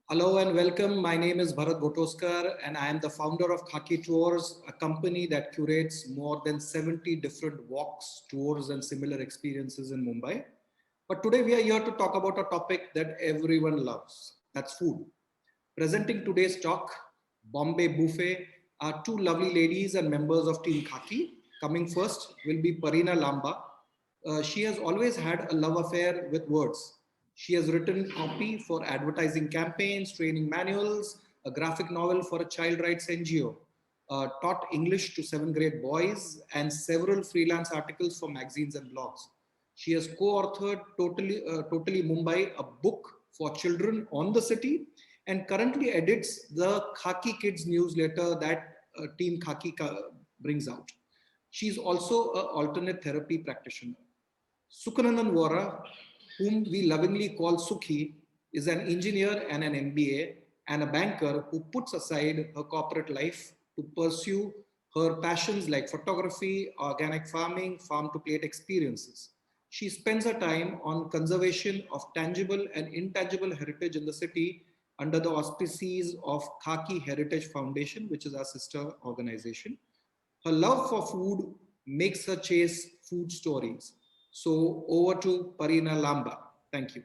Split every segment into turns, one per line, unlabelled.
Hello and welcome. My name is Bharat Gotoskar and I am the founder of Khaki Tours, a company that curates more than 70 different walks, tours and similar experiences in Mumbai. But today we are here to talk about a topic that everyone loves. That's food. Presenting today's talk, Bombay Buffet, are two lovely ladies and members of Team Khaki. Coming first will be Pereena Lamba. She has always had a love affair with words. She has written copy for advertising campaigns, training manuals, a graphic novel for a child rights NGO, taught English to 7th grade boys, and several freelance articles for magazines and blogs. She has co-authored Totally Mumbai, a book for children on the city, and currently edits the Khaki Kids newsletter that Team Khaki brings out. She's also an alternate therapy practitioner. Sukhnandan Vohra, whom we lovingly call Sukhi, is an engineer and an MBA and a banker who puts aside her corporate life to pursue her passions like photography, organic farming, farm to plate experiences. She spends her time on conservation of tangible and intangible heritage in the city under the auspices of Khaki Heritage Foundation, which is our sister organization. Her love for food makes her chase food stories. So over to Pereena Lamba. Thank you.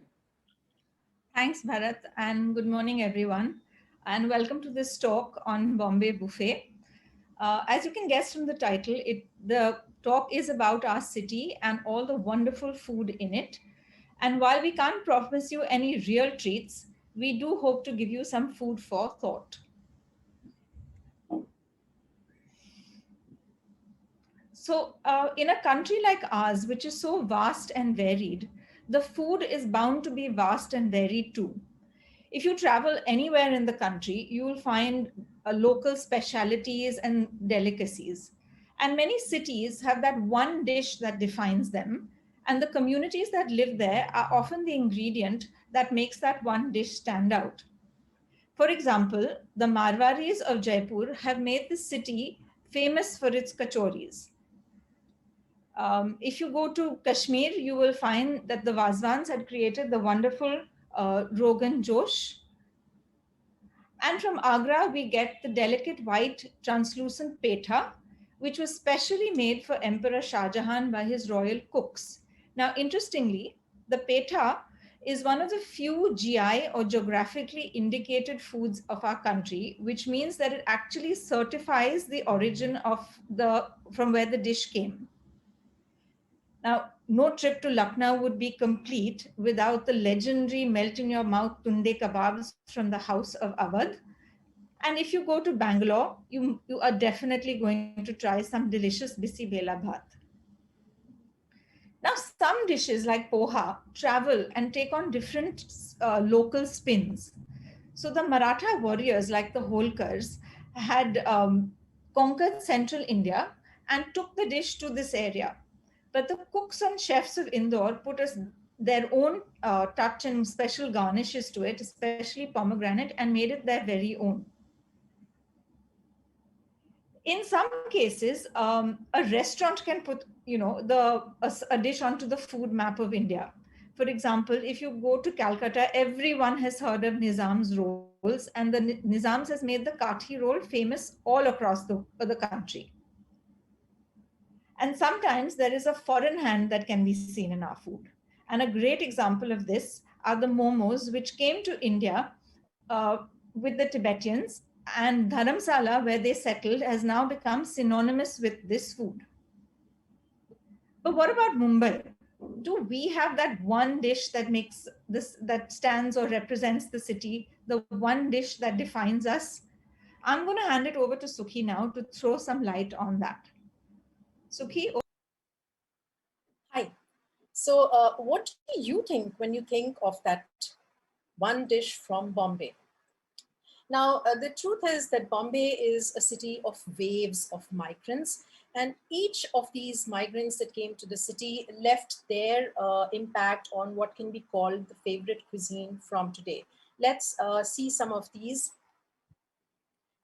Thanks, Bharat, and good morning, everyone, and welcome to this talk on Bombay Buffet. As you can guess from the title, the talk is about our city and all the wonderful food in it. And while we can't promise you any real treats, we do hope to give you some food for thought. So, in a country like ours, which is so vast and varied, the food is bound to be vast and varied too. If you travel anywhere in the country, you will find local specialities and delicacies. And many cities have that one dish that defines them. And the communities that live there are often the ingredient that makes that one dish stand out. For example, the Marwaris of Jaipur have made the city famous for its kachoris. If you go to Kashmir, you will find that the Wazwans had created the wonderful Rogan Josh. And from Agra, we get the delicate white translucent petha, which was specially made for Emperor Shah Jahan by his royal cooks. Now, interestingly, the petha is one of the few GI or geographically indicated foods of our country, which means that it actually certifies the origin of the from where the dish came. Now, no trip to Lucknow would be complete without the legendary melt in your mouth tunde kebabs from the house of Awadh. And if you go to Bangalore, you are definitely going to try some delicious bisi bela bhat. Now, some dishes like poha travel and take on different local spins. So the Maratha warriors, like the Holkars, had conquered central India and took the dish to this area. But the cooks and chefs of Indore put their own touch and special garnishes to it, especially pomegranate, and made it their very own. In some cases, a restaurant can put, a dish onto the food map of India. For example, if you go to Calcutta, everyone has heard of Nizam's rolls, and the Nizam's has made the kathi roll famous all across the country. And sometimes there is a foreign hand that can be seen in our food. And a great example of this are the momos, which came to India with the Tibetans, and Dharamsala, where they settled, has now become synonymous with this food. But what about Mumbai? Do we have that one dish that makes this, that stands or represents the city, the one dish that defines us? I'm going to hand it over to Sukhi now to throw some light on that. Sukhi.
Hi. What do you think when you think of that one dish from Bombay? Now, the truth is that Bombay is a city of waves of migrants, and each of these migrants that came to the city left their impact on what can be called the favorite cuisine from today. Let's see some of these.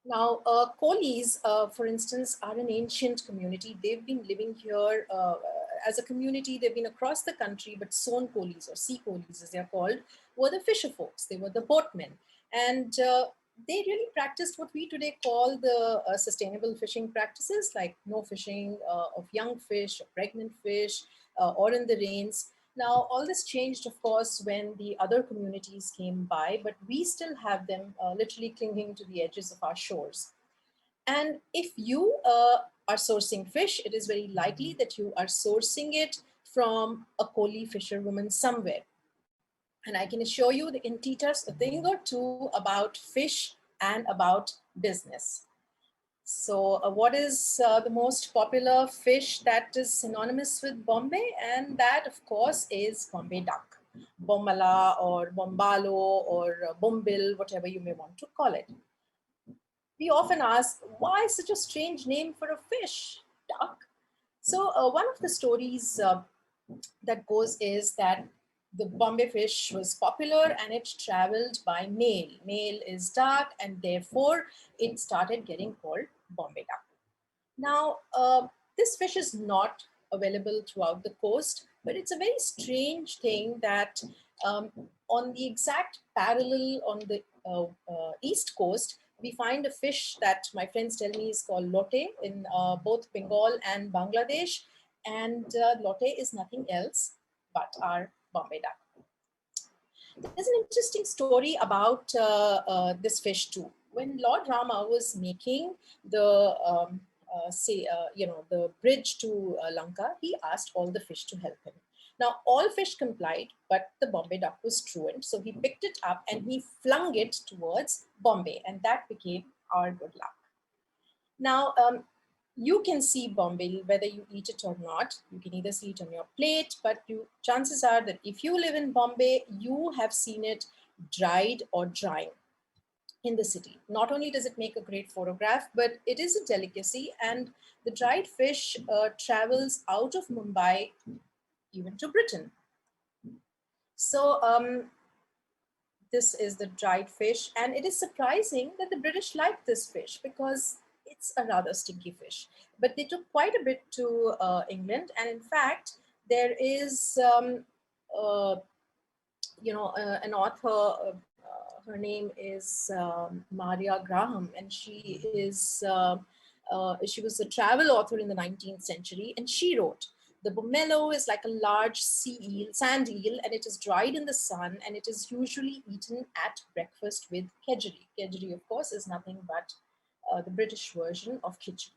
Now, Kolis, for instance, are an ancient community. They've been living here as a community. They've been across the country, but Son Kolis or Sea Kolis, as they're called, were the fisher folks. They were the boatmen. And they really practiced what we today call the sustainable fishing practices, like no fishing of young fish, or pregnant fish, or in the rains. Now, all this changed, of course, when the other communities came by, but we still have them literally clinging to the edges of our shores. And if you are sourcing fish, it is very likely that you are sourcing it from a Koli fisherwoman somewhere. And I can assure you they can teach us a thing or two about fish and about business. So, what is the most popular fish that is synonymous with Bombay? And that, of course, is Bombay duck, Bomala or Bombalo or Bombil, whatever you may want to call it. We often ask, why such a strange name for a fish, duck? So, one of the stories that goes is that the Bombay fish was popular and it traveled by mail. Mail is duck, and therefore it started getting called Bombay duck. Now, this fish is not available throughout the coast, but it's a very strange thing that um, on the exact parallel on the east coast, we find a fish that my friends tell me is called lote in both Bengal and Bangladesh. And lote is nothing else but our Bombay duck. There's an interesting story about this fish too. When Lord Rama was making the the bridge to Lanka, he asked all the fish to help him. Now all fish complied, but the Bombay duck was truant, so he picked it up and he flung it towards Bombay, and that became our good luck. Now, you can see Bombay whether you eat it or not. You can either see it on your plate, but chances are that if you live in Bombay, you have seen it dried or drying in the city. Not only does it make a great photograph, but it is a delicacy, and the dried fish travels out of Mumbai even to Britain. So this is the dried fish, and it is surprising that the British like this fish because it's a rather stinky fish. But they took quite a bit to England, and in fact, there is an author. Her name is Maria Graham, and she was a travel author in the 19th century, and she wrote, "The pomelo is like a large sand eel, and it is dried in the sun, and it is usually eaten at breakfast with kedgeree." Kedgeree, of course, is nothing but the British version of khichdi.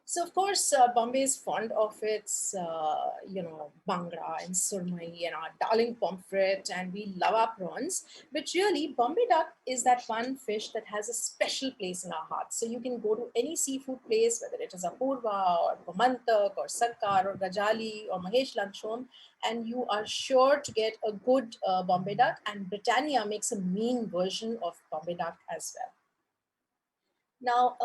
So, of course, Bombay is fond of its, bhangra and surmai and our darling pomfret, and we love our prawns. But really, Bombay duck is that one fish that has a special place in our hearts. So you can go to any seafood place, whether it is Apurva or Pomantak or Sarkar or Gajali or Mahesh Lanchom, and you are sure to get a good Bombay duck. And Britannia makes a mean version of Bombay duck as well. Now,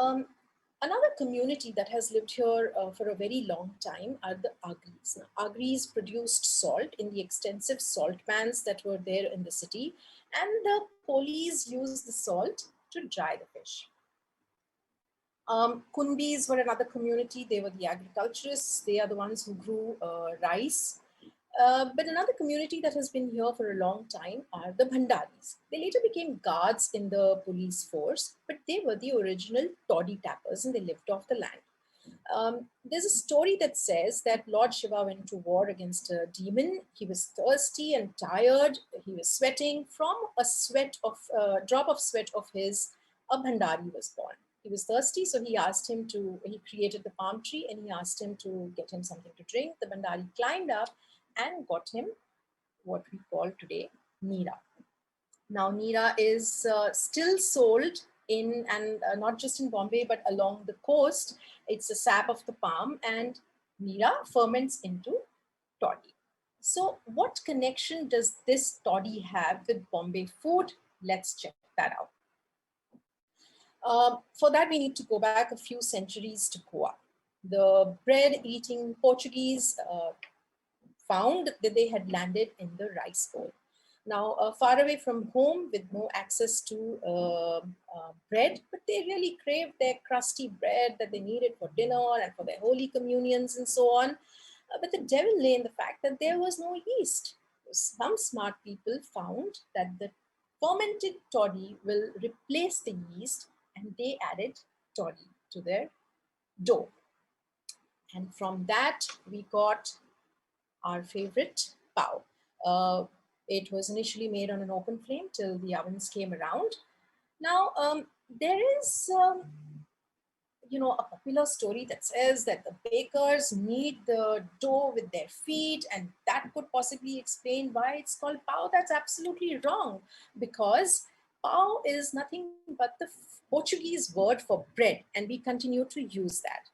another community that has lived here for a very long time are the Agris. Now, Agris produced salt in the extensive salt pans that were there in the city, and the Kolis used the salt to dry the fish. Kunbis were another community. They were the agriculturists. They are the ones who grew rice. But another community that has been here for a long time are the Bhandaris. They later became guards in the police force, but they were the original toddy tappers and they lived off the land. There's a story that says that Lord Shiva went to war against a demon. He was thirsty and tired. He was sweating. From a drop of sweat of his, a Bhandari was born. He was thirsty, so he created the palm tree and he asked him to get him something to drink. The Bhandari climbed up and got him what we call today Neera. Now, Neera is still sold in, and not just in Bombay, but along the coast. It's a sap of the palm, and Neera ferments into toddy. So, what connection does this toddy have with Bombay food? Let's check that out. For that, we need to go back a few centuries to Goa. The bread-eating Portuguese found that they had landed in the rice bowl. Now, far away from home with no access to bread, but they really craved their crusty bread that they needed for dinner and for their holy communions and so on. But the devil lay in the fact that there was no yeast. Some smart people found that the fermented toddy will replace the yeast, and they added toddy to their dough. And from that, we got our favorite pav. It was initially made on an open flame till the ovens came around. Now, there is a popular story that says that the bakers knead the dough with their feet, and that could possibly explain why it's called pav. That's absolutely wrong, because pav is nothing but the Portuguese word for bread, and we continue to use that.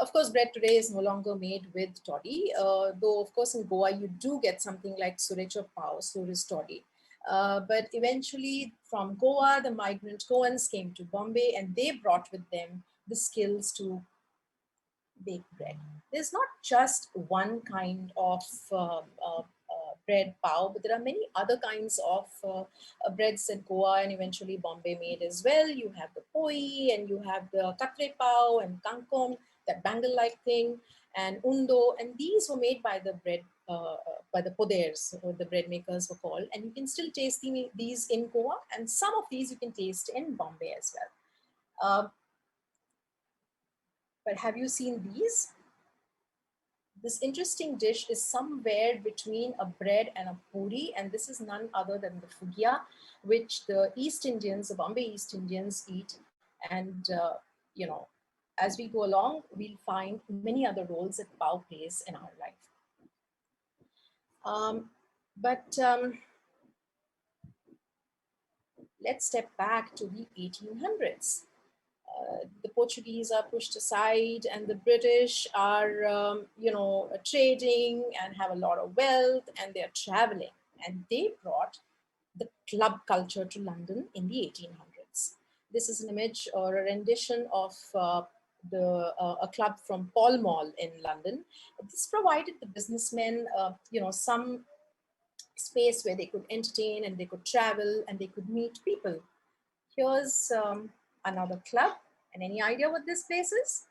Of course, bread today is no longer made with toddy, though of course in Goa you do get something like surecha pav, suresh toddy. But eventually from Goa, the migrant Goans came to Bombay, and they brought with them the skills to bake bread. There's not just one kind of bread pav, but there are many other kinds of breads that Goa and eventually Bombay made as well. You have the poi, and you have the katre pav and kangkong, that bangle-like thing, and undo, and these were made by the bread by the poders, or the bread makers were called, and you can still taste these in Goa, and some of these you can taste in Bombay as well. But have you seen these? This interesting dish is somewhere between a bread and a puri, and this is none other than the fugia, which the East Indians, the Bombay East Indians eat. And, as we go along, we'll find many other roles that pav plays in our life. But let's step back to the 1800s. The Portuguese are pushed aside, and the British are, trading and have a lot of wealth, and they're traveling. And they brought the club culture to London in the 1800s. This is an image or a rendition of a club from Pall Mall in London. This provided the businessmen, some space where they could entertain, and they could travel, and they could meet people. Here's another club. And any idea what this place is?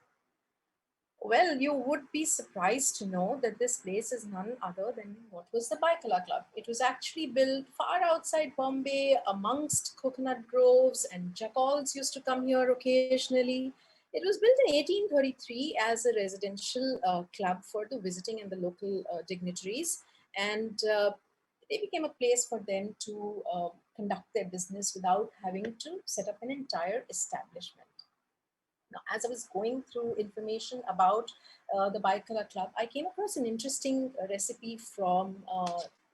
Well, you would be surprised to know that this place is none other than what was the Baikala Club. It was actually built far outside Bombay, amongst coconut groves, and jackals used to come here occasionally. It was built in 1833 as a residential club for the visiting and the local dignitaries. And it became a place for them to conduct their business without having to set up an entire establishment. Now, as I was going through information about the Baikala Club, I came across an interesting recipe from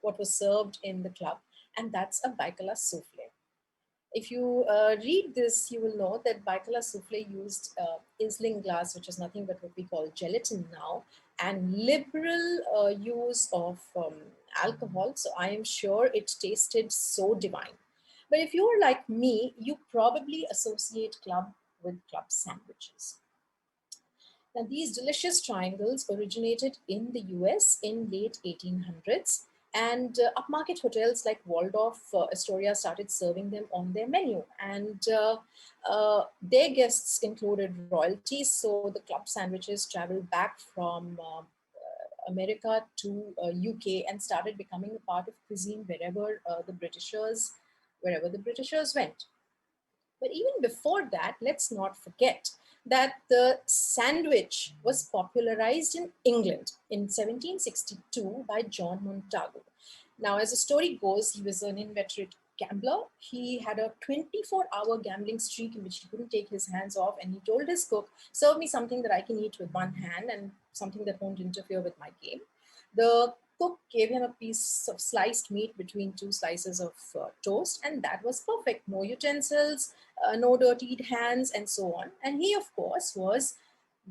what was served in the club, and that's a Baikala Souffle. If you read this, you will know that Baikala Souffle used isinglass, which is nothing but what we call gelatin now, and liberal use of alcohol. So I am sure it tasted so divine. But if you are like me, you probably associate club with club sandwiches. Now, these delicious triangles originated in the US in late 1800s, and upmarket hotels like Waldorf Astoria started serving them on their menu, and their guests included royalties. So the club sandwiches traveled back from America to UK and started becoming a part of cuisine wherever the Britishers went. But even before that, let's not forget that the sandwich was popularized in England in 1762 by John Montagu. Now, as the story goes, he was an inveterate gambler. He had a 24-hour gambling streak in which he couldn't take his hands off, and he told his cook, serve me something that I can eat with one hand and something that won't interfere with my game. The cook gave him a piece of sliced meat between two slices of toast, and that was perfect. No utensils, no dirtied hands, and so on. And he, of course, was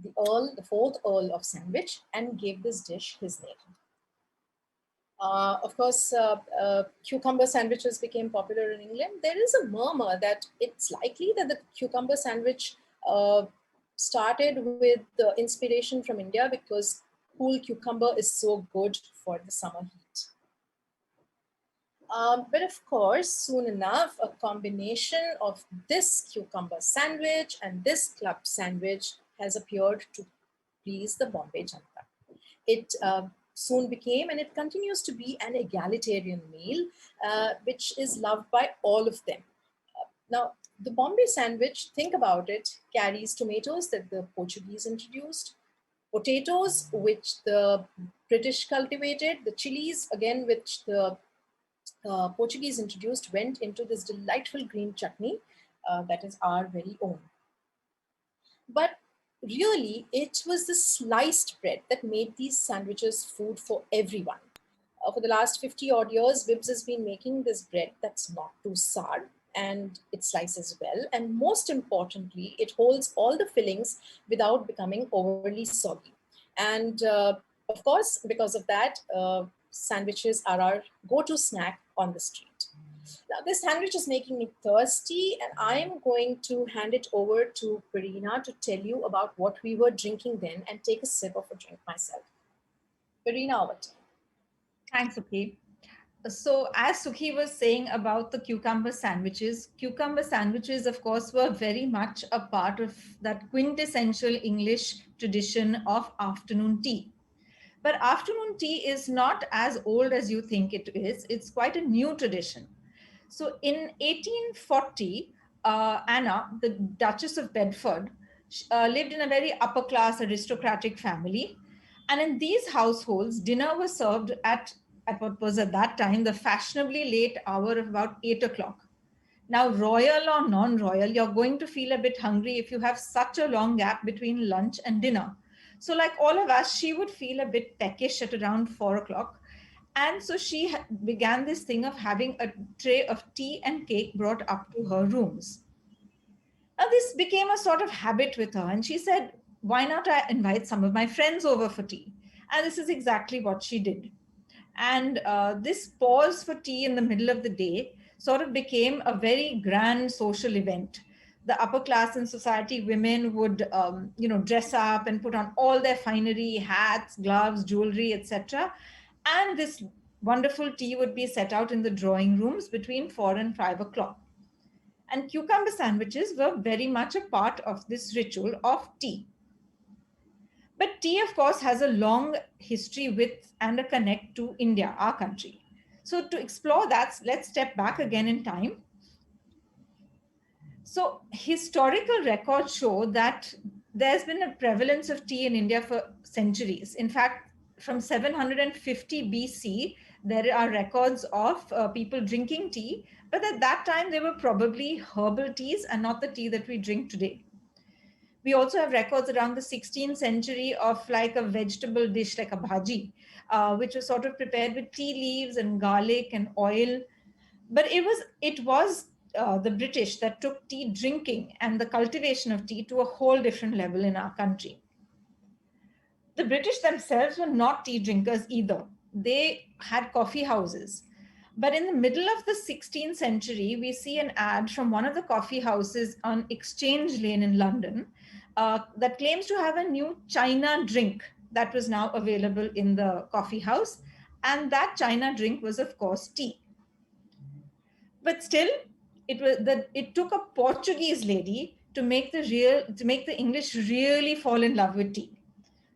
the fourth Earl of Sandwich, and gave this dish his name. Of course, cucumber sandwiches became popular in England. There is a murmur that it's likely that the cucumber sandwich started with the inspiration from India, because cool cucumber is so good for the summer heat. But of course, soon enough, a combination of this cucumber sandwich and this club sandwich has appeared to please the Bombay Janta. It soon became, and it continues to be, an egalitarian meal, which is loved by all of them. Now, the Bombay sandwich, think about it, carries tomatoes that the Portuguese introduced, potatoes, which the British cultivated, the chilies, again, which the Portuguese introduced, went into this delightful green chutney that is our very own. But really, it was the sliced bread that made these sandwiches food for everyone. For the last 50 odd years, Bibs has been making this bread that's not too sour and it slices well. And most importantly, it holds all the fillings without becoming overly soggy. And of course, because of that, sandwiches are our go-to snack on the street. Now, this sandwich is making me thirsty, and I'm going to hand it over to Pereena to tell you about what we were drinking then and take a sip of a drink myself. Pereena, over to you.
Thanks, Sukhi. So, as Sukhi was saying about the cucumber sandwiches, of course, were very much a part of that quintessential English tradition of afternoon tea. But afternoon tea is not as old as you think it is. It's quite a new tradition. So in 1840, Anna, the Duchess of Bedford, lived in a very upper class aristocratic family. And in these households, dinner was served at what was at that time the fashionably late hour of about 8 o'clock. Now, royal or non-royal, you're going to feel a bit hungry if you have such a long gap between lunch and dinner. So like all of us, she would feel a bit peckish at around 4 o'clock. And so she began this thing of having a tray of tea and cake brought up to her rooms. Now, this became a sort of habit with her. And she said, why not I invite some of my friends over for tea? And this is exactly what she did. And this pause for tea in the middle of the day sort of became a very grand social event. The upper class in society, women would, dress up and put on all their finery, hats, gloves, jewelry, etc. And this wonderful tea would be set out in the drawing rooms between 4 and 5 o'clock. And cucumber sandwiches were very much a part of this ritual of tea. But tea, of course, has a long history with and a connect to India, our country. So to explore that, let's step back again in time. So historical records show that there's been a prevalence of tea in India for centuries. In fact, from 750 BC, there are records of people drinking tea, but at that time they were probably herbal teas and not the tea that we drink today. We also have records around the 16th century of like a vegetable dish like a bhaji, which was sort of prepared with tea leaves and garlic and oil. But it was the British that took tea drinking and the cultivation of tea to a whole different level in our country. The British themselves were not tea drinkers either. They had coffee houses. But in the middle of the 16th century, we see an ad from one of the coffee houses on Exchange Lane in London that claims to have a new China drink that was now available in the coffee house. And that China drink was, of course, tea. But still, it took a Portuguese lady to make the English really fall in love with tea.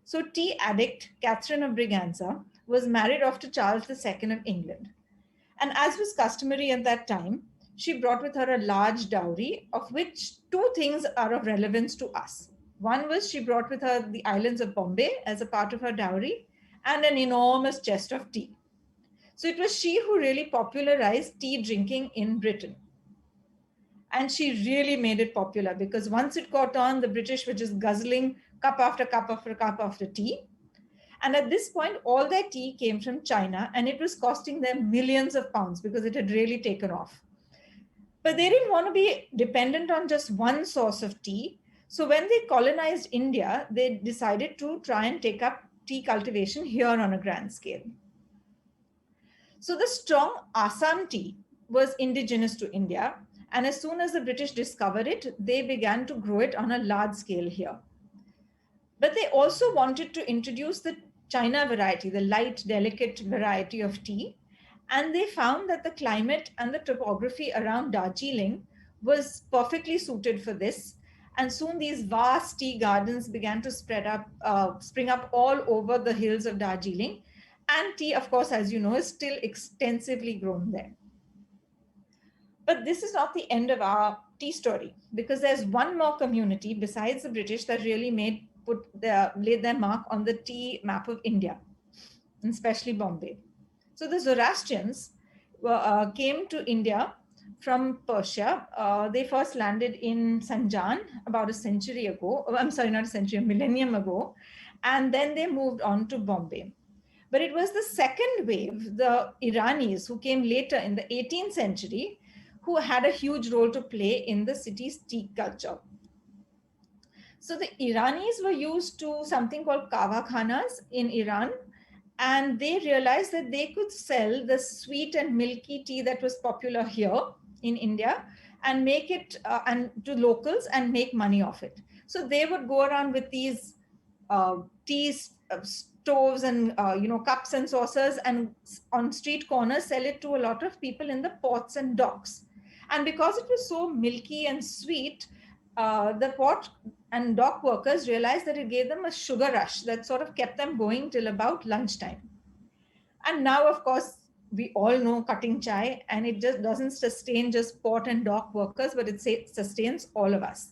So tea addict Catherine of Braganza was married off to Charles II of England. And as was customary at that time, she brought with her a large dowry, of which two things are of relevance to us. One was she brought with her the islands of Bombay as a part of her dowry and an enormous chest of tea. So it was she who really popularized tea drinking in Britain. And she really made it popular because once it caught on, the British were just guzzling cup after cup after cup after tea. And at this point, all their tea came from China and it was costing them millions of pounds because it had really taken off. But they didn't want to be dependent on just one source of tea. So when they colonized India, they decided to try and take up tea cultivation here on a grand scale. So the strong Assam tea was indigenous to India. And as soon as the British discovered it, they began to grow it on a large scale here. But they also wanted to introduce the China variety, the light, delicate variety of tea. And they found that the climate and the topography around Darjeeling was perfectly suited for this. And soon these vast tea gardens began to spring up all over the hills of Darjeeling. And tea, of course, as you know, is still extensively grown there. But this is not the end of our tea story, because there's one more community besides the British that really laid their mark on the tea map of India, and especially Bombay. So the Zoroastrians came to India from Persia. They first landed in Sanjan about a century ago. I'm sorry, not a century, a millennium ago. And then they moved on to Bombay. But it was the second wave, the Iranis, who came later in the 18th century, who had a huge role to play in the city's tea culture. So the Iranis were used to something called kava khanas in Iran, and they realized that they could sell the sweet and milky tea that was popular here in India and make it and to locals and make money off it. So they would go around with these tea stoves and cups and saucers, and on street corners sell it to a lot of people in the ports and docks. And because it was so milky and sweet, the port and dock workers realized that it gave them a sugar rush that sort of kept them going till about lunchtime. And now, of course, we all know cutting chai, and it just doesn't sustain just port and dock workers, but it sustains all of us.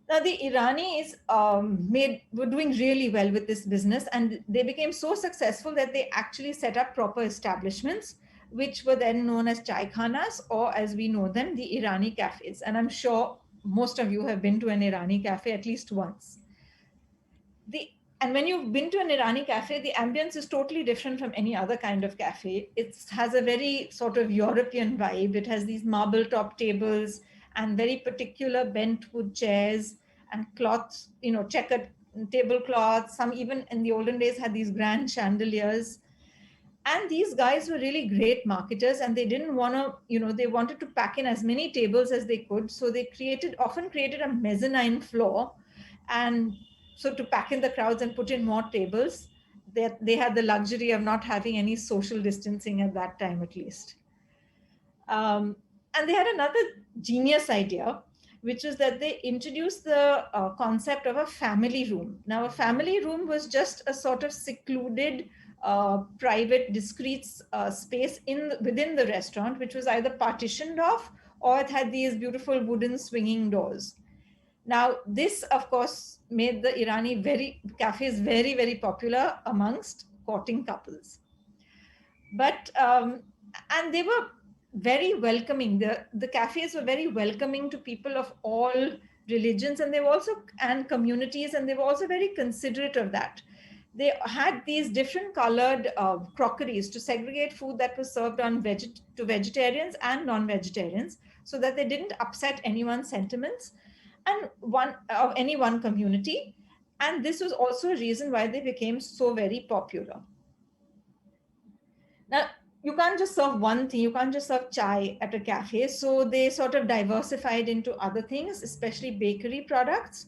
Now, the Iranis were doing really well with this business, and they became so successful that they actually set up proper establishments, which were then known as chai khanas, or as we know them, the Irani Cafes. And I'm sure most of you have been to an Irani cafe at least once. And when you've been to an Irani cafe, the ambience is totally different from any other kind of cafe. It has a very sort of European vibe. It has these marble top tables and very particular bent wood chairs and cloths, checkered tablecloths. Some even in the olden days had these grand chandeliers. And these guys were really great marketers, and they didn't want to, they wanted to pack in as many tables as they could. So they often created a mezzanine floor, and so to pack in the crowds and put in more tables. They had the luxury of not having any social distancing at that time, at least. And they had another genius idea, which is that they introduced the concept of a family room. Now, a family room was just a sort of secluded, private, discreet space within the restaurant, which was either partitioned off or it had these beautiful wooden swinging doors. Now, this, of course, made the Irani cafes very, very popular amongst courting couples. But, and they were very welcoming. The cafes were very welcoming to people of all religions, and and communities, and they were also very considerate of that. They had these different colored crockeries to segregate food that was served to vegetarians and non-vegetarians, so that they didn't upset anyone's sentiments and any one community. And this was also a reason why they became so very popular. Now, you can't just serve one thing. You can't just serve chai at a cafe. So they sort of diversified into other things, especially bakery products.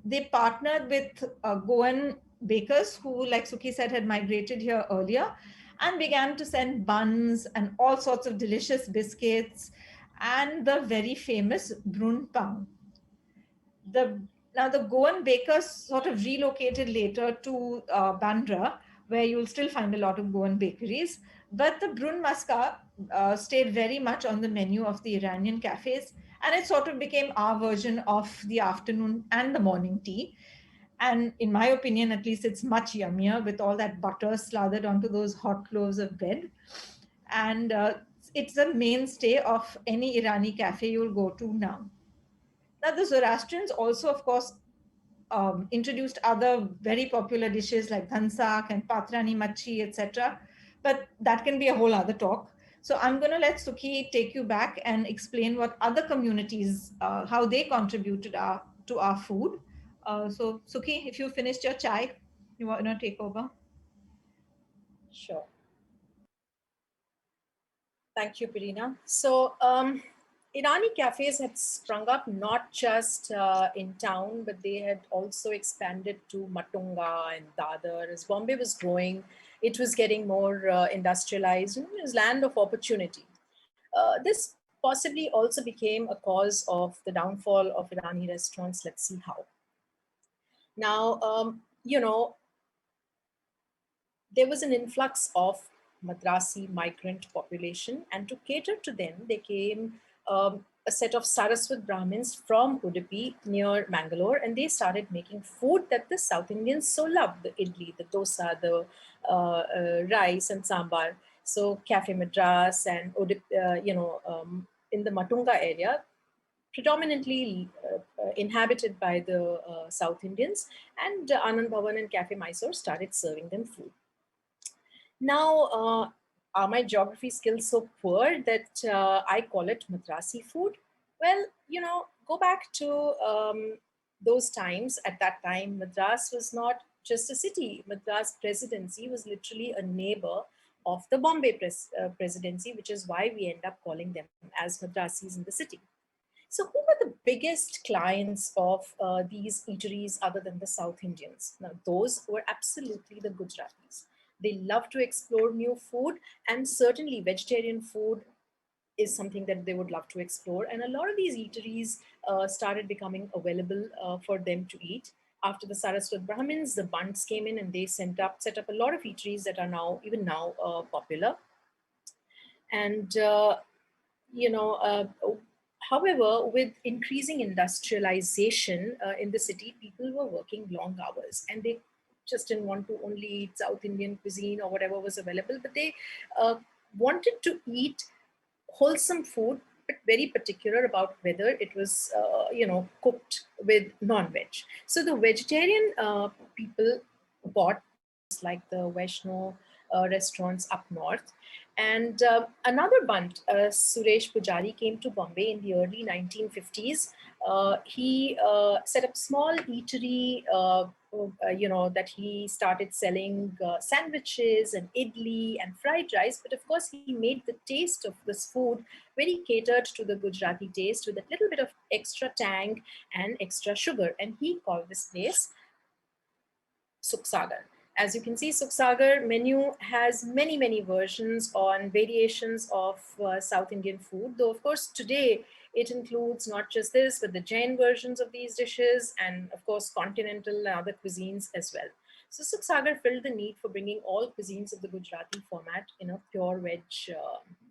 They partnered with Goan bakers who, like Suki said, had migrated here earlier, and began to send buns and all sorts of delicious biscuits and the very famous brun pang. Now, the Goan bakers sort of relocated later to Bandra, where you'll still find a lot of Goan bakeries. But the brun maska stayed very much on the menu of the Iranian cafes, and it sort of became our version of the afternoon and the morning tea. And in my opinion, at least, it's much yummier with all that butter slathered onto those hot loaves of bread. And it's a mainstay of any Irani cafe you'll go to now. Now, the Zoroastrians also, of course, introduced other very popular dishes like dhansak and patrani machi, etc. But that can be a whole other talk. So I'm going to let Sukhi take you back and explain what other communities, how they contributed to our food. So Sukhi, if you finished your chai, you want to take over?
Sure. Thank you, Pereena. So Irani cafes had sprung up not just in town, but they had also expanded to Matunga and Dadar. As Bombay was growing, it was getting more industrialized, and it was land of opportunity. This possibly also became a cause of the downfall of Irani restaurants. Let's see how. Now, you know, there was an influx of Madrasi migrant population, and to cater to them, they came a set of Saraswat Brahmins from Udupi near Mangalore, and they started making food that the South Indians so loved: the idli, the dosa, the rice and sambar. So Cafe Madras and in the Matunga area, predominantly inhabited by the South Indians, and Anand Bhavan and Cafe Mysore started serving them food. Now, are my geography skills so poor that I call it Madrasi food? Well, go back to those times. At that time, Madras was not just a city. Madras presidency was literally a neighbor of the Bombay presidency, which is why we end up calling them as Madrasis in the city. So, who were the biggest clients of these eateries other than the South Indians? Now, those were absolutely the Gujaratis. They love to explore new food, and certainly vegetarian food is something that they would love to explore. And a lot of these eateries started becoming available for them to eat. After the Saraswat Brahmins, the Bunts came in and they set up a lot of eateries that are even now popular. And however, with increasing industrialization in the city, people were working long hours, and they just didn't want to only eat South Indian cuisine or whatever was available, but they wanted to eat wholesome food, but very particular about whether it was, cooked with non-veg. So the vegetarian people bought like the Vaishno restaurants up north. And another bunt, Suresh Pujari, came to Bombay in the early 1950s. He set up small eatery, that he started selling sandwiches and idli and fried rice. But of course, he made the taste of this food very catered to the Gujarati taste with a little bit of extra tang and extra sugar. And he called this place Sukhsagar. As you can see, Sukhsagar menu has many, many versions on variations of South Indian food. Though, of course, today it includes not just this, but the Jain versions of these dishes and, of course, continental and other cuisines as well. So Sukhsagar filled the need for bringing all cuisines of the Gujarati format in a pure veg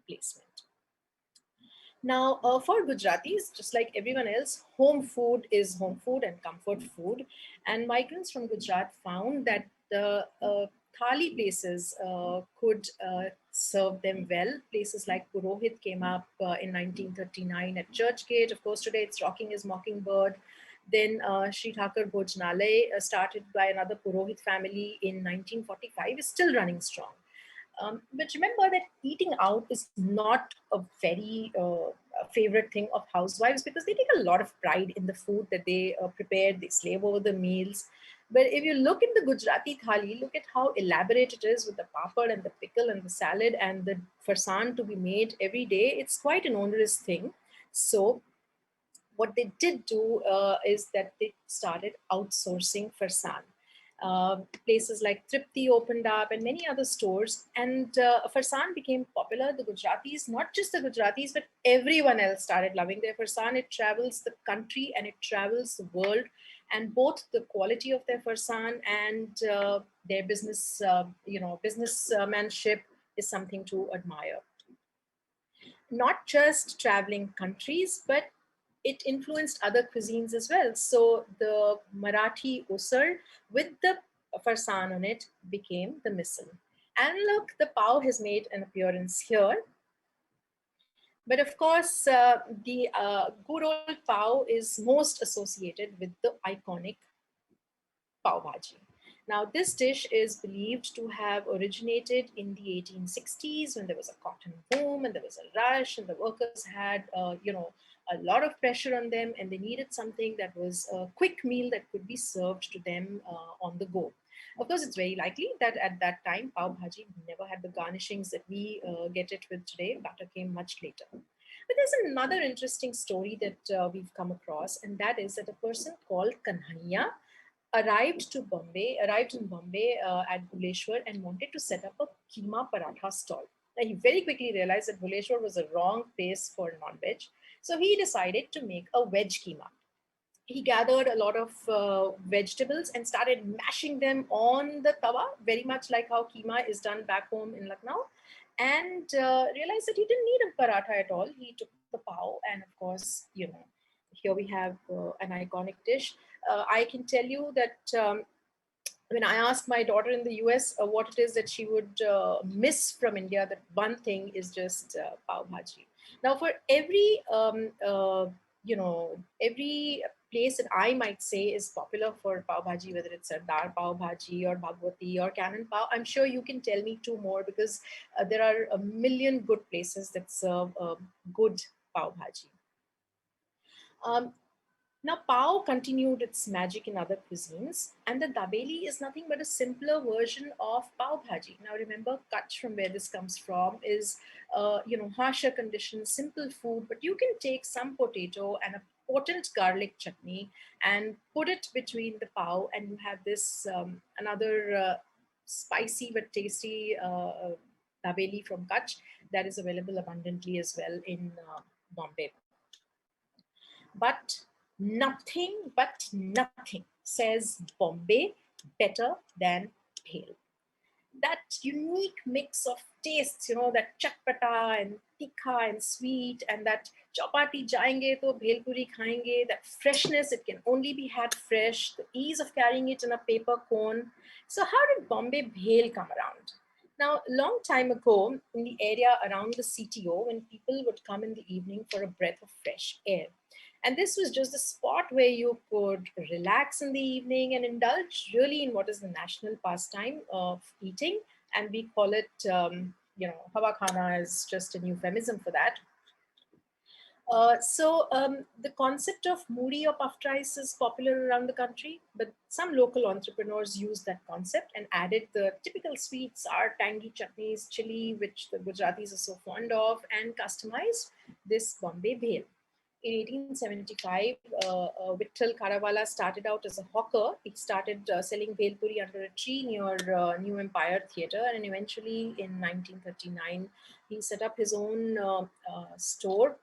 placement. Now, for Gujaratis, just like everyone else, home food is home food and comfort food. And migrants from Gujarat found that the thali places could serve them well. Places like Purohit came up in 1939 at Churchgate. Of course, today it's Rocking His Mockingbird. Then Sri Thakur Bhojnalay, started by another Purohit family in 1945, is still running strong. But remember that eating out is not a very favorite thing of housewives, because they take a lot of pride in the food that they prepare. They slave over the meals. But if you look in the Gujarati thali, look at how elaborate it is with the papad and the pickle and the salad and the farsan to be made every day. It's quite an onerous thing. So what they did do is that they started outsourcing farsan. Places like Tripti opened up and many other stores, and farsan became popular. The Gujaratis, not just the Gujaratis, but everyone else started loving their farsan. It travels the country and it travels the world, and both the quality of their farsan and their businessmanship is something to admire. Not just traveling countries, but it influenced other cuisines as well. So the Marathi usal with the farsan on it became the misal. And look, the pav has made an appearance here. But of course, the good old pav is most associated with the iconic Pav Bhaji. Now, this dish is believed to have originated in the 1860s when there was a cotton boom and there was a rush, and the workers had, a lot of pressure on them, and they needed something that was a quick meal that could be served to them on the go. Of course, it's very likely that at that time, Pav Bhaji never had the garnishings that we get it with today. Butter came much later. But there's another interesting story that we've come across, and that is that a person called Kanhaiya arrived in Bombay at Bhuleshwar and wanted to set up a keema paratha stall. Now, he very quickly realized that Bhuleshwar was a wrong place for non-veg. So he decided to make a veg keema. he gathered a lot of vegetables and started mashing them on the tawa, very much like how keema is done back home in Lucknow, and realized that he didn't need a paratha at all. He took the pav, and of course, here we have an iconic dish. I can tell you that when I asked my daughter in the US what it is that she would miss from India, that one thing is just Pav Bhaji. Now, for every place that I might say is popular for Pav Bhaji, whether it's a Dar Pav Bhaji or Bhagwati or Cannon Pav, I'm sure you can tell me two more, because there are a million good places that serve good Pav Bhaji. Now, pav continued its magic in other cuisines, and the dabeli is nothing but a simpler version of pav bhaji. Now, remember, Kutch, from where this comes from, is harsher conditions, simple food, but you can take some potato and a potent garlic chutney and put it between the pav, and you have this another spicy but tasty dabeli from Kutch that is available abundantly as well in Bombay. But nothing says Bombay better than bhel. That unique mix of tastes, that chatpata and tikha and sweet, and that chapati jayenge to bhel puri khayenge, that freshness, it can only be had fresh, the ease of carrying it in a paper cone. So how did Bombay bhel come around? Now, a long time ago, in the area around the CTO, when people would come in the evening for a breath of fresh air, and this was just a spot where you could relax in the evening and indulge really in what is the national pastime of eating. And we call it, hawa khana is just an euphemism for that. The concept of muri or puffed rice is popular around the country, but some local entrepreneurs used that concept and added the typical sweet, sour, tangy chutneys, chili, which the Gujaratis are so fond of, and customized this Bombay bhel. In 1875, Vittal Karawala started out as a hawker. He started selling bhel puri under a tree near New Empire Theatre, and eventually in 1939, he set up his own store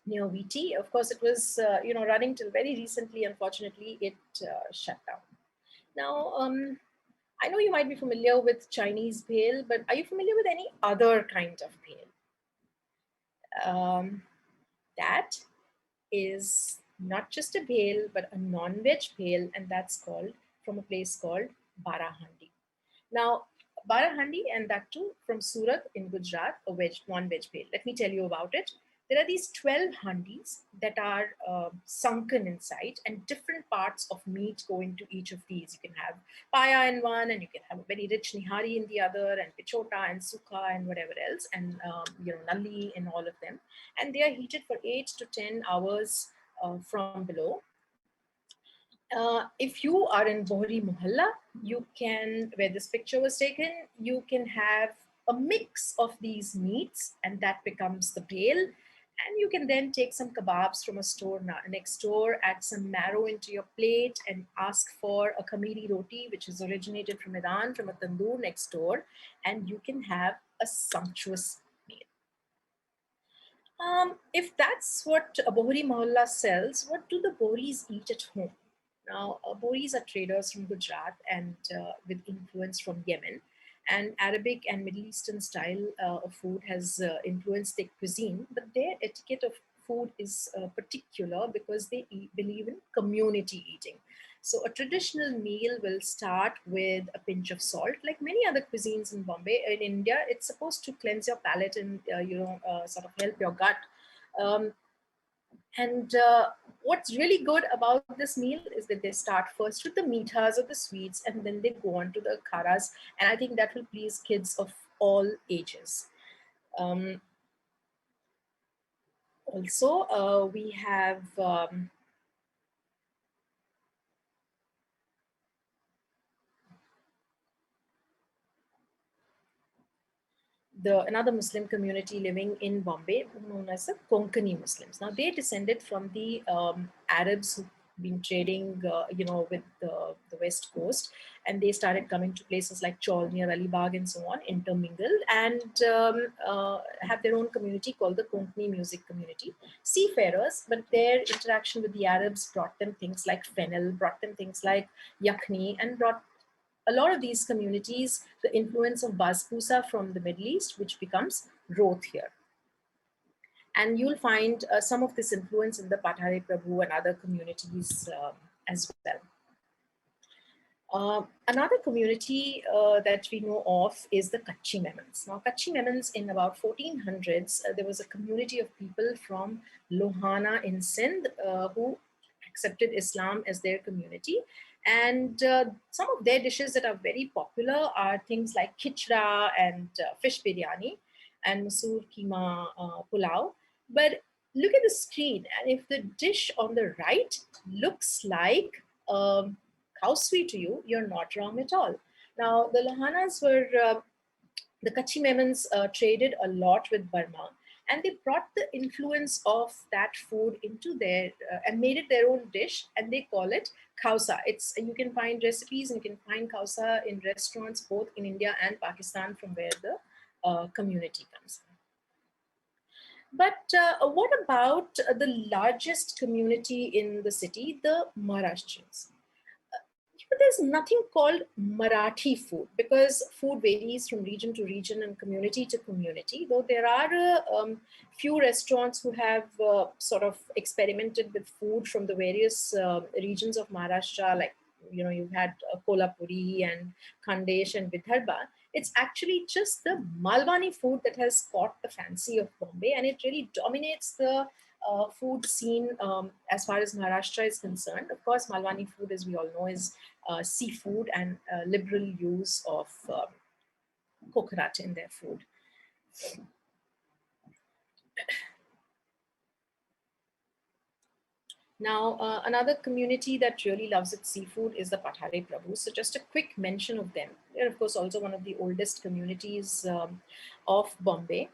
near VT. Of course, it was running till very recently. Unfortunately, it shut down. Now, I know you might be familiar with Chinese bhel, but are you familiar with any other kind of bhel? That is not just a bhel, but a non-veg bhel, and that's called from a place called Barahandi. Now, Barahandi, and that too from Surat in Gujarat, a non-veg bhel. Let me tell you about it. There are these 12 handis that are sunken inside, and different parts of meat go into each of these. You can have paya in one, and you can have a very rich nihari in the other, and pichota and sukha and whatever else, and nalli in all of them. And they are heated for 8 to 10 hours from below. If you are in Bohri Mohalla, you can, where this picture was taken, you can have a mix of these meats, and that becomes the bhel. And you can then take some kebabs from a store next door, add some marrow into your plate, and ask for a kamiri roti, which is originated from Iran, from a tandoor next door, and you can have a sumptuous meal. If that's what a Bohri Mohalla sells, what do the Bohris eat at home? Now, Bohris are traders from Gujarat and with influence from Yemen. And Arabic and Middle Eastern style of food has influenced their cuisine, but their etiquette of food is particular because they believe in community eating. So a traditional meal will start with a pinch of salt. Like many other cuisines in Bombay, in India, it's supposed to cleanse your palate and sort of help your gut. What's really good about this meal is that they start first with the meethas or the sweets, and then they go on to the kharas. And I think that will please kids of all ages. Also, we have another Muslim community living in Bombay known as the Konkani Muslims. Now, they descended from the Arabs who been trading, with the West Coast, and they started coming to places like Chaul near Alibag and so on, intermingled, and have their own community called the Konkani music community. Seafarers, but their interaction with the Arabs brought them things like fennel, brought them things like yakhni, and brought a lot of these communities the influence of basbousa from the Middle East, which becomes roth here. And you'll find some of this influence in the Pathare Prabhu and other communities as well. Another community that we know of is the Kachi Memons. Now, Kachi Memons in about 1400s, there was a community of people from Lohana in Sindh who accepted Islam as their community. And some of their dishes that are very popular are things like khichda and fish biryani and masoor keema pulao. But look at the screen, and if the dish on the right looks like cow sweet to you, you're not wrong at all. Now, the Lahanas were, the Kachi Memons traded a lot with Burma, and they brought the influence of that food into their, and made it their own dish, and they call it khausa. You can find recipes and you can find khausa in restaurants both in India and Pakistan from where the community comes from. But what about the largest community in the city, the Maharashtrians? But there's nothing called Marathi food because food varies from region to region and community to community. Though there are few restaurants who have sort of experimented with food from the various regions of Maharashtra, like you've had Kolhapuri and Khandesh and Vidarbha. It's actually just the Malwani food that has caught the fancy of Bombay, and it really dominates the food scene as far as Maharashtra is concerned. Of course, Malwani food, as we all know, is seafood and liberal use of coconut in their food. Now, another community that really loves its seafood is the Pathare Prabhu. So just a quick mention of them. They're, of course, also one of the oldest communities of Bombay.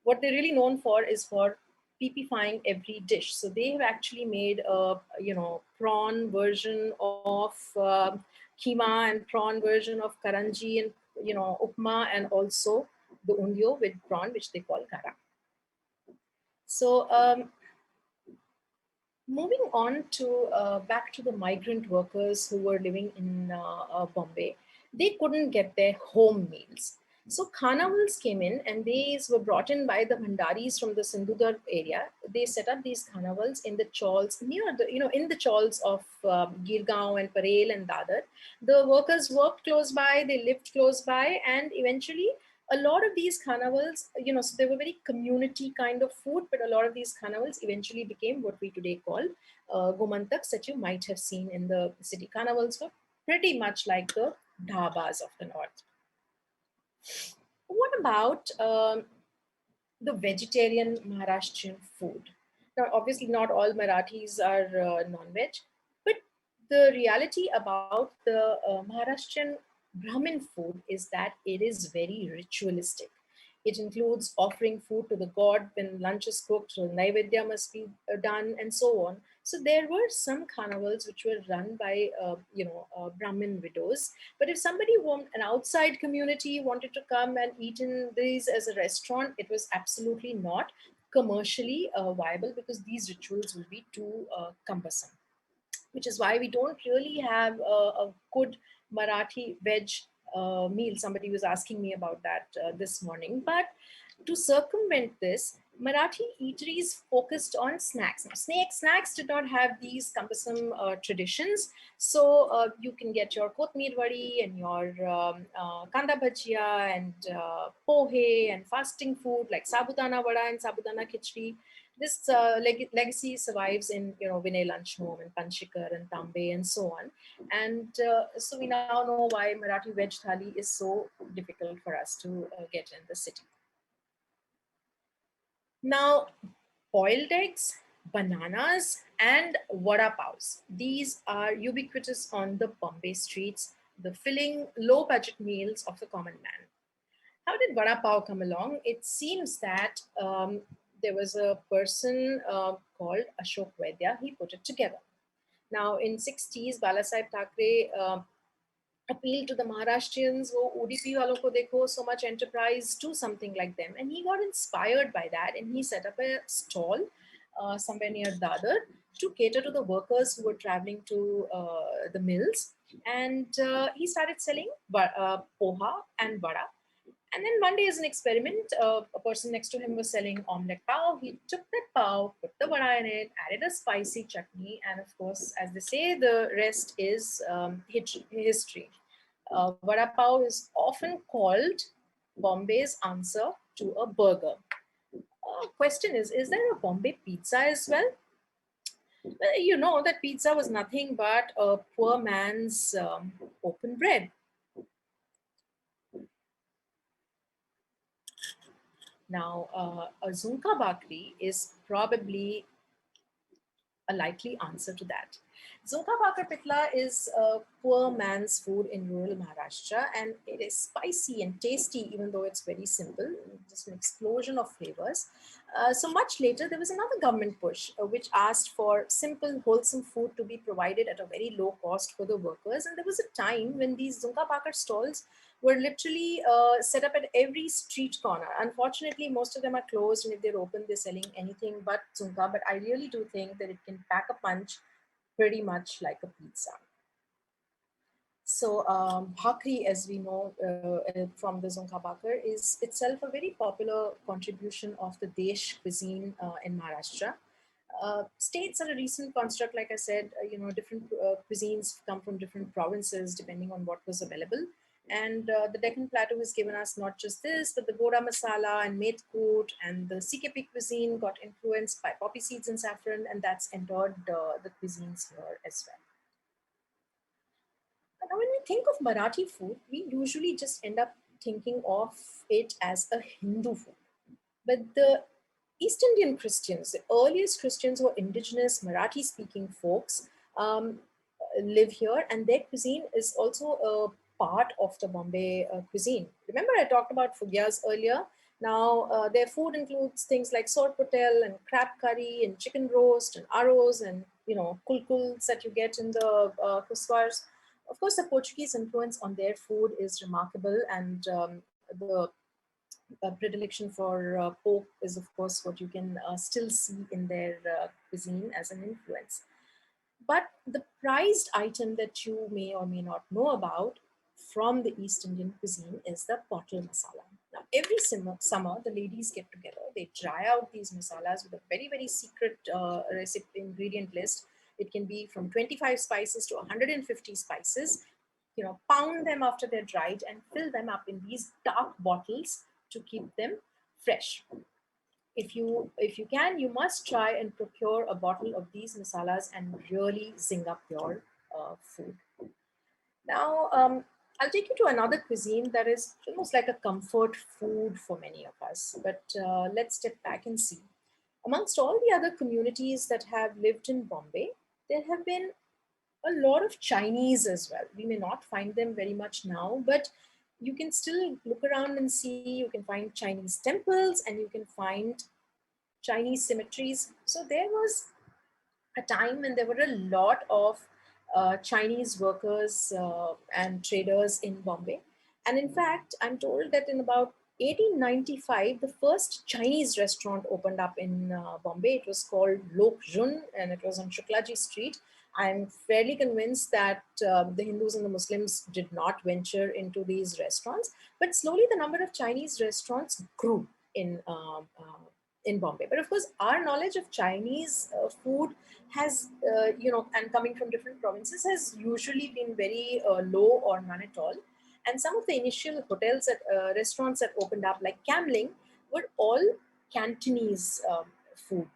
What they're really known for is for peepifying every dish. So they have actually made a, prawn version of keema and prawn version of karanji and, upma, and also the undio with prawn, which they call kara. So, moving on to back to the migrant workers who were living in Bombay, they couldn't get their home meals. So carnivals came in, and these were brought in by the Bhandaris from the Sindhudurg area. They set up these carnivals in the chawls near the, in the chawls of Girgaon and Parel and Dadar. The workers worked close by, they lived close by, and eventually a lot of these carnivals, so they were very community kind of food, but a lot of these carnivals eventually became what we today call gomantaks that you might have seen in the city. Carnivals were pretty much like the dhabas of the north. What about the vegetarian Maharashtrian food? Now, obviously, not all Marathis are non-veg, but the reality about the Maharashtrian Brahmin food is that it is very ritualistic. It includes offering food to the god when lunch is cooked, so Naivedya must be done, and so on. So there were some carnivals which were run by, Brahmin widows. But if somebody, an outside community, wanted to come and eat in these as a restaurant, it was absolutely not commercially viable because these rituals will be too cumbersome. Which is why we don't really have a good Marathi veg meal. Somebody was asking me about that this morning. But to circumvent this, Marathi eateries focused on snacks. Now, snacks did not have these cumbersome traditions. So you can get your kotmir vadi and your kanda bhajia and pohe and fasting food like sabudana vada and sabudana khichdi. This legacy survives in Vinay Lunch Home and Panchikar and Tambe and so on. And so we now know why Marathi veg thali is so difficult for us to get in the city. Now, boiled eggs, bananas, and vada paos. These are ubiquitous on the Bombay streets, the filling, low-budget meals of the common man. How did vada pav come along? It seems that there was a person called Ashok Vaidya. He put it together. Now in 60s, Balasaheb Thackeray appealed to the Maharashtrians, wo UDP walon ko dekho, so much enterprise, do something like them. And he got inspired by that, and he set up a stall somewhere near Dadar to cater to the workers who were traveling to the mills. And he started selling poha and vada. And then one day, as an experiment, a person next to him was selling omelette pav. He took that pav, put the vada in it, added a spicy chutney, and of course, as they say, the rest is history. Vada pav is often called Bombay's answer to a burger. Question is there a Bombay pizza as well? Well, you know that pizza was nothing but a poor man's open bread. Now, a Zunka Bakri is probably a likely answer to that. Zunka Bakar Pitla is a poor man's food in rural Maharashtra, and it is spicy and tasty, even though it's very simple, just an explosion of flavors. So much later, there was another government push which asked for simple, wholesome food to be provided at a very low cost for the workers. And there was a time when these Zunka Bakar stalls were literally set up at every street corner. Unfortunately, most of them are closed, and if they're open, they're selling anything but Zunka. But I really do think that it can pack a punch pretty much like a pizza. So bhakri, as we know from the Zunka Bakar, is itself a very popular contribution of the Desh cuisine in Maharashtra. States are a recent construct, like I said, different cuisines come from different provinces depending on what was available. And the Deccan Plateau has given us not just this, but the Goda masala and metkut, and the CKP cuisine got influenced by poppy seeds and saffron, and that's entered the cuisines here as well. Now, when we think of Marathi food, we usually just end up thinking of it as a Hindu food. But the East Indian Christians, the earliest Christians who are indigenous Marathi speaking folks, live here, and their cuisine is also a part of the Bombay cuisine. Remember, I talked about fugyas earlier. Now, their food includes things like sorpotel and crab curry and chicken roast and arroz and kulkuls that you get in the kuswars. Of course, the Portuguese influence on their food is remarkable, and the predilection for pork is, of course, what you can still see in their cuisine as an influence. But the prized item that you may or may not know about from the East Indian cuisine is the bottle masala. Now, every summer, the ladies get together, they dry out these masalas with a very, very secret recipe ingredient list. It can be from 25 spices to 150 spices. Pound them after they're dried and fill them up in these dark bottles to keep them fresh. If you can, you must try and procure a bottle of these masalas and really zing up your food. Now, I'll take you to another cuisine that is almost like a comfort food for many of us. But let's step back and see. Amongst all the other communities that have lived in Bombay, there have been a lot of Chinese as well. We may not find them very much now, but you can still look around and see. You can find Chinese temples, and you can find Chinese cemeteries. So there was a time when there were a lot of Chinese workers and traders in Bombay. And in fact, I'm told that in about 1895, the first Chinese restaurant opened up in Bombay. It was called Lok Jun, and it was on Shuklaji Street. I'm fairly convinced that the Hindus and the Muslims did not venture into these restaurants, but slowly the number of Chinese restaurants grew in Bombay. But of course, our knowledge of Chinese food has, and coming from different provinces, has usually been very low or none at all. And some of the initial hotels restaurants that opened up, like Camling, were all Cantonese food.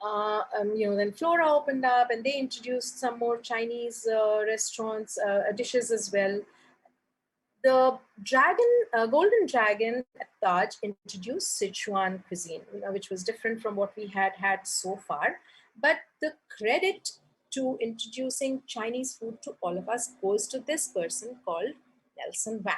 Then Flora opened up, and they introduced some more Chinese restaurants, dishes as well. The Golden Dragon at Taj introduced Sichuan cuisine, which was different from what we had so far. But the credit to introducing Chinese food to all of us goes to this person called Nelson Wang.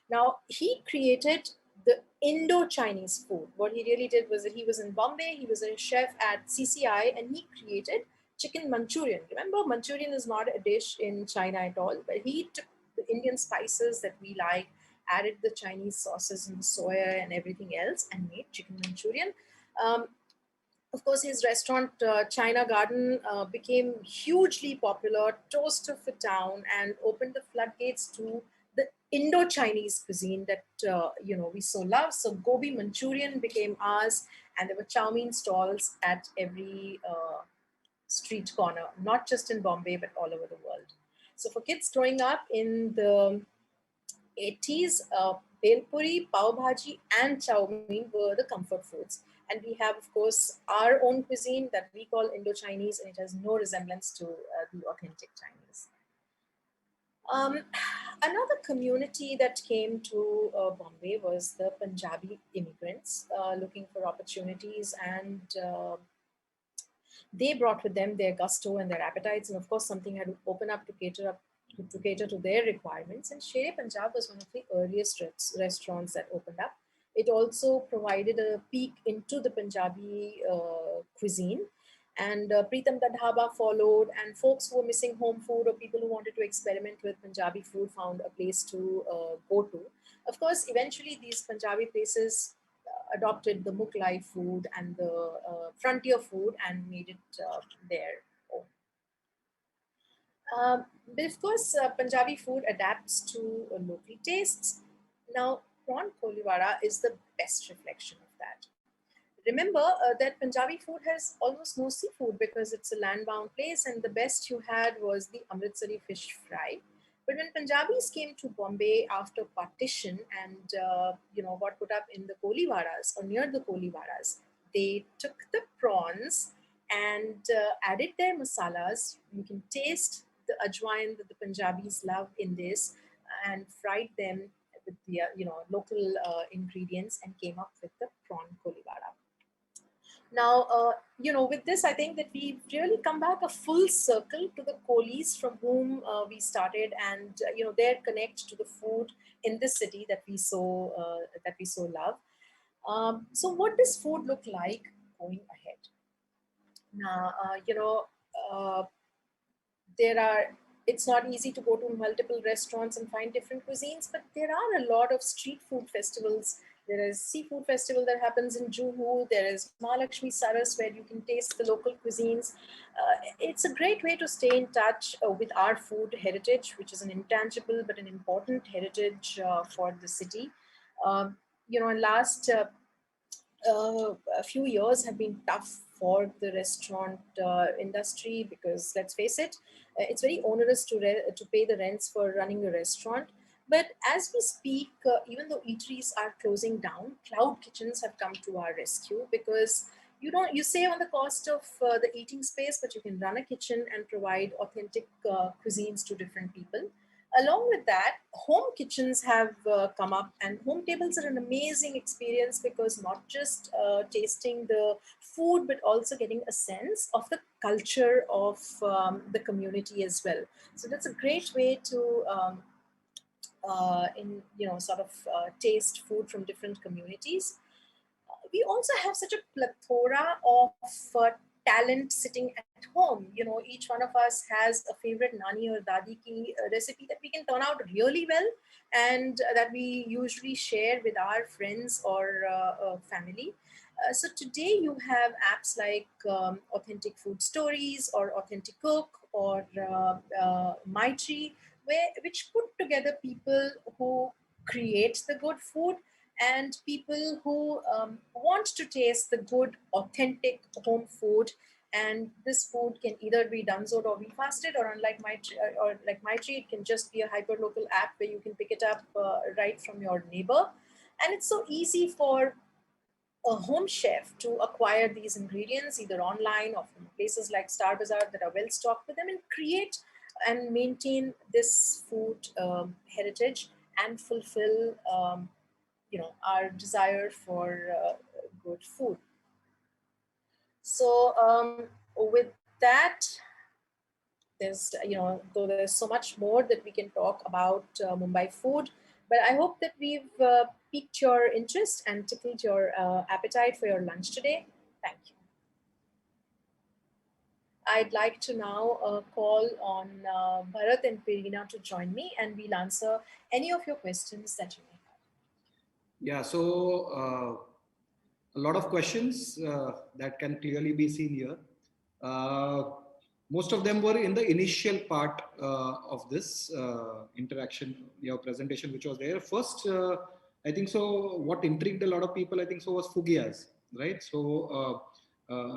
Now, he created the Indo-Chinese food. What he really did was that he was in Bombay, he was a chef at CCI, and he created chicken Manchurian. Remember, Manchurian is not a dish in China at all, but he took the Indian spices that we like, added the Chinese sauces and the soya and everything else, and made chicken Manchurian. Um, of course, his restaurant, China Garden, became hugely popular, toast of the town, and opened the floodgates to the Indo-Chinese cuisine that we so love. So gobi Manchurian became ours, and there were chow mein stalls at every street corner, not just in Bombay but all over the world. So for kids growing up in the 80s, Bel Puri, Pav Bhaji, and chow mein were the comfort foods. And we have, of course, our own cuisine that we call Indo-Chinese, and it has no resemblance to the authentic Chinese. Another community that came to Bombay was the Punjabi immigrants looking for opportunities, and they brought with them their gusto and their appetites, and of course something had to open up to cater to their requirements. And Shere Punjab was one of the earliest restaurants that opened up. It also provided a peek into the Punjabi cuisine, and Pritam Da Dhaba followed, and folks who were missing home food or people who wanted to experiment with Punjabi food found a place to go to. Of course, eventually these Punjabi places adopted the Mughlai food and the frontier food and made it their own. But of course, Punjabi food adapts to local tastes. Now, prawn koliwara is the best reflection of that. Remember that Punjabi food has almost no seafood because it's a land-bound place, and the best you had was the Amritsari fish fry. But when Punjabis came to Bombay after partition and got put up in the koliwaras or near the koliwaras, they took the prawns and added their masalas. You can taste the ajwain that the Punjabis love in this, and fried them with the local ingredients and came up with the prawn koliwara. Now, with this, I think that we've really come back a full circle to the Kohlis from whom we started, and their connect to the food in this city that we so love. So, what does food look like going ahead? Now, there are. It's not easy to go to multiple restaurants and find different cuisines, but there are a lot of street food festivals. There is seafood festival that happens in Juhu. There is Mahalakshmi Saras where you can taste the local cuisines. It's a great way to stay in touch with our food heritage, which is an intangible but an important heritage for the city. In last a few years have been tough for the restaurant industry because, let's face it, it's very onerous to pay the rents for running a restaurant. But as we speak, even though eateries are closing down, cloud kitchens have come to our rescue because you save on the cost of the eating space, but you can run a kitchen and provide authentic cuisines to different people. Along with that, home kitchens have come up, and home tables are an amazing experience because not just tasting the food, but also getting a sense of the culture of the community as well. So that's a great way to taste food from different communities. We also have such a plethora of talent sitting at home. Each one of us has a favorite nani or dadi ki recipe that we can turn out really well, and that we usually share with our friends or family. So today you have apps like Authentic Food Stories or Authentic Cook or Mytree, which put together people who create the good food and people who want to taste the good, authentic home food. And this food can either be donezoed or refasted, or unlike Mytree, it can just be a hyper-local app where you can pick it up right from your neighbor. And it's so easy for a home chef to acquire these ingredients either online or from places like Star Bazaar that are well stocked with them, and create and maintain this food heritage and fulfill our desire for good food. So with that, though there's so much more that we can talk about Mumbai food, but I hope that we've piqued your interest and tickled your appetite for your lunch today. Thank you. I'd like to now call on Bharat and Pereena to join me, and we'll answer any of your questions that you may have.
Yeah, so a lot of questions that can clearly be seen here. Most of them were in the initial part of this interaction, your presentation, which was there. First, I think so, what intrigued a lot of people, I think so, was Fugias, right? So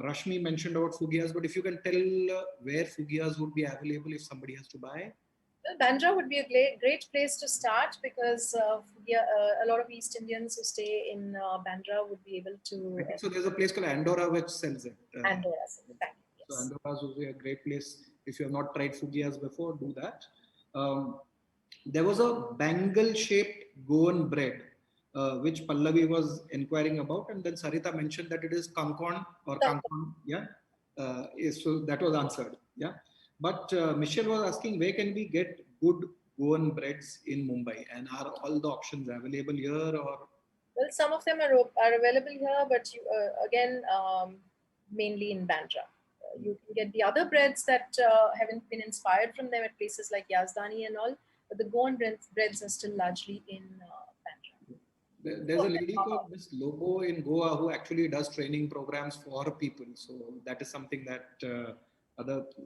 Rashmi mentioned about Fugias, but if you can tell where Fugias would be available if somebody has to buy.
Well, Bandra would be a great place to start because a lot of East Indians who stay in Bandra would be able to.
I think so there's a place called Andorra which sells it.
Andorra, yes.
So Andorra would be a great place. If you have not tried Fugias before, do that. There was a bangle-shaped Goan bread, which Pallavi was inquiring about, and then Sarita mentioned that it is kankon or kankon. Yeah, so that was answered. Yeah, but Michelle was asking where can we get good Goan breads in Mumbai, and are all the options available here or?
Well, some of them are available here, but you, again, mainly in Bandra. You can get the other breads that haven't been inspired from them at places like Yazdani and all, but the Goan breads are still largely in Bandra.
There's a lady called Miss Lobo in Goa who actually does training programs for people. So that is something that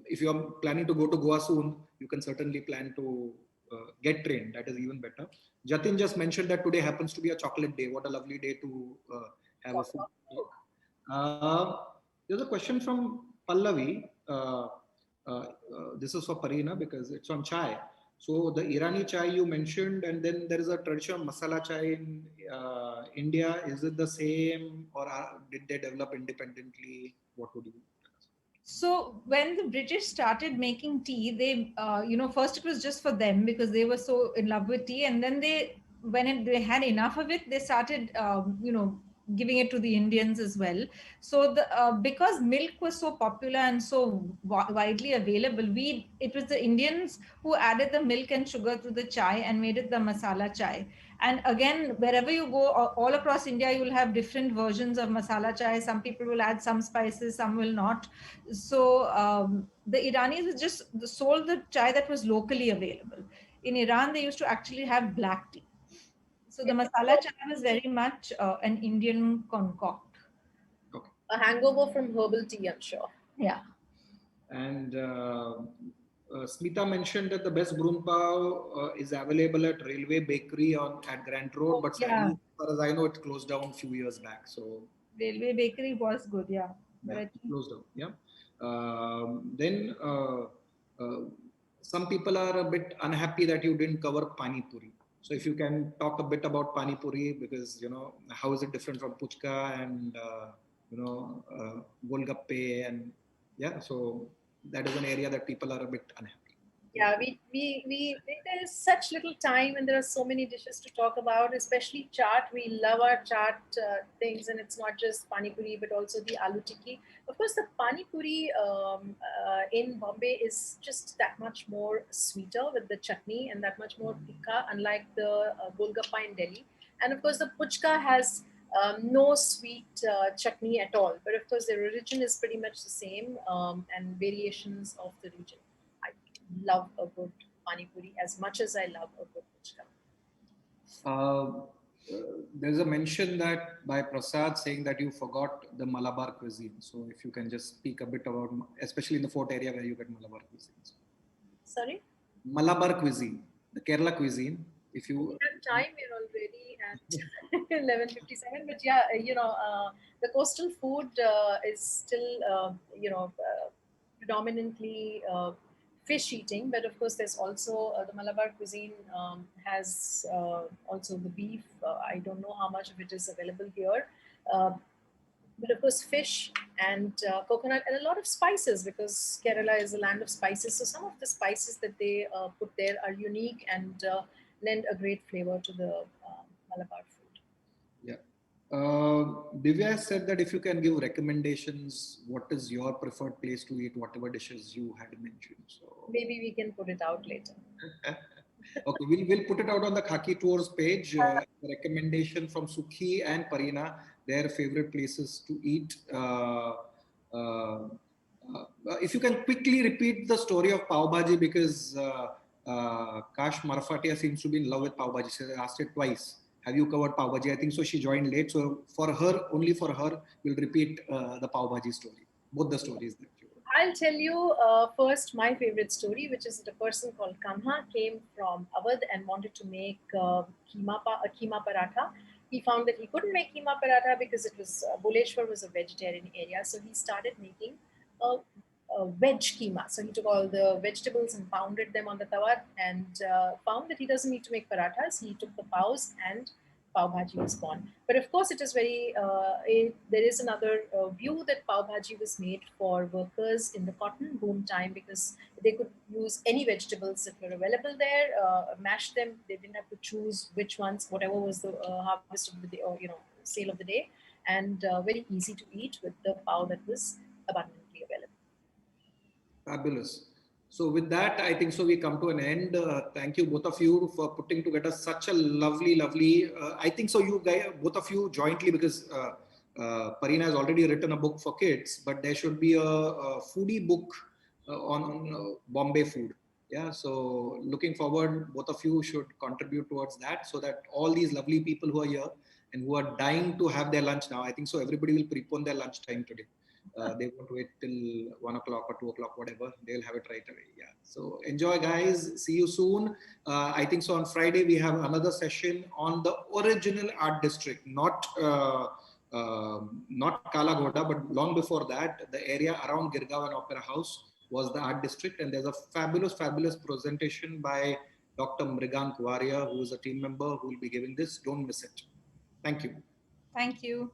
if you are planning to go to Goa soon, you can certainly plan to get trained. That is even better. Jatin just mentioned that today happens to be a chocolate day. What a lovely day to have a food. There's a question from Pallavi. This is for Pereena because it's on chai. So the Irani chai you mentioned, and then there is a traditional masala chai in India. Is it the same, or did they develop independently? What would you?
So when the British started making tea, they, first it was just for them because they were so in love with tea, and then they had enough of it, they started, giving it to the Indians as well. So because milk was so popular and so widely available, it was the Indians who added the milk and sugar to the chai and made it the masala chai. And again, wherever you go, all across India, you'll have different versions of masala chai. Some people will add some spices, some will not. So the Iranis just sold the chai that was locally available. In Iran, they used to actually have black tea. So the masala chai was very much an Indian concoct.
Okay.
A hangover from herbal tea, I'm sure.
Yeah.
And Smita mentioned that the best broom pav is available at Railway Bakery at Grant Road, but sadly, as far as I know, it closed down a few years back. So
Railway Bakery was good, yeah.
But it closed down. Yeah. Then some people are a bit unhappy that you didn't cover Pani Puri. So if you can talk a bit about Pani Puri, because how is it different from Puchka and Golgappe, and yeah, so that is an area that people are a bit unhappy.
Yeah, there is such little time and there are so many dishes to talk about, especially chaat. We love our chaat things, and it's not just Pani Puri but also the aloo tikki. Of course, the Pani Puri in Bombay is just that much more sweeter with the chutney and that much more tikka, unlike the Golgappa in Delhi. And of course, the Puchka has no sweet chutney at all. But of course, the origin is pretty much the same and variations of the region. I love a good Pani Puri as much as I love a good puchka.
There's a mention that by Prasad saying that you forgot the Malabar cuisine. So if you can just speak a bit about, especially in the fort area where you get Malabar cuisine.
Sorry?
Malabar cuisine, the Kerala cuisine. If you
have time, we're already at 11:57. But yeah, the coastal food is still, predominantly fish eating, but of course there's also the Malabar cuisine has also the beef. I don't know how much of it is available here, but of course fish and coconut and a lot of spices, because Kerala is a land of spices. So some of the spices that they put there are unique and lend a great flavor to the Malabar food.
Yeah. Divya said that if you can give recommendations, what is your preferred place to eat whatever dishes you had mentioned? So
maybe we can put it out later.
Okay, we'll put it out on the Khaki Tours page. Recommendation from Sukhi and Pereena, their favorite places to eat. If you can quickly repeat the story of Pav Bhaji, because Kash Marfatia seems to be in love with Pav Bhaji. She asked it twice. Have you covered Pav Bhaji? I think so. She joined late. So for her, only for her, we'll repeat the Pav Bhaji story. Both the stories that you wrote.
I'll tell you first my favorite story, which is that a person called Kanha came from Awadh and wanted to make a keema paratha. He found that he couldn't make keema paratha because it was Buleshwar was a vegetarian area, so he started making a, a veg keema. So he took all the vegetables and pounded them on the tawa, and found that he doesn't need to make parathas. He took the paos, and Pav Bhaji was born. But of course, it is very, there is another view that Pav Bhaji was made for workers in the cotton boom time, because they could use any vegetables that were available there, mash them. They didn't have to choose which ones, whatever was the harvest of the day, or sale of the day, and very easy to eat with the pav that was abundantly available.
Fabulous. So with that, I think so we come to an end. Thank you both of you for putting together such a lovely. I think so you guys, both of you jointly, because Pereena has already written a book for kids, but there should be a foodie book on Bombay food. Yeah. So looking forward, both of you should contribute towards that, so that all these lovely people who are here and who are dying to have their lunch now, I think so everybody will prepone their lunch time today. They won't wait till 1 o'clock or 2 o'clock, whatever. They'll have it right away. Yeah. So enjoy, guys. See you soon. I think so on Friday we have another session on the original art district, not Kala Ghoda, but long before that, the area around Girgaon and Opera House was the art district. And there's a fabulous presentation by Dr. Mrigank Waria, who is a team member who will be giving this. Don't miss it. Thank you.
Thank you.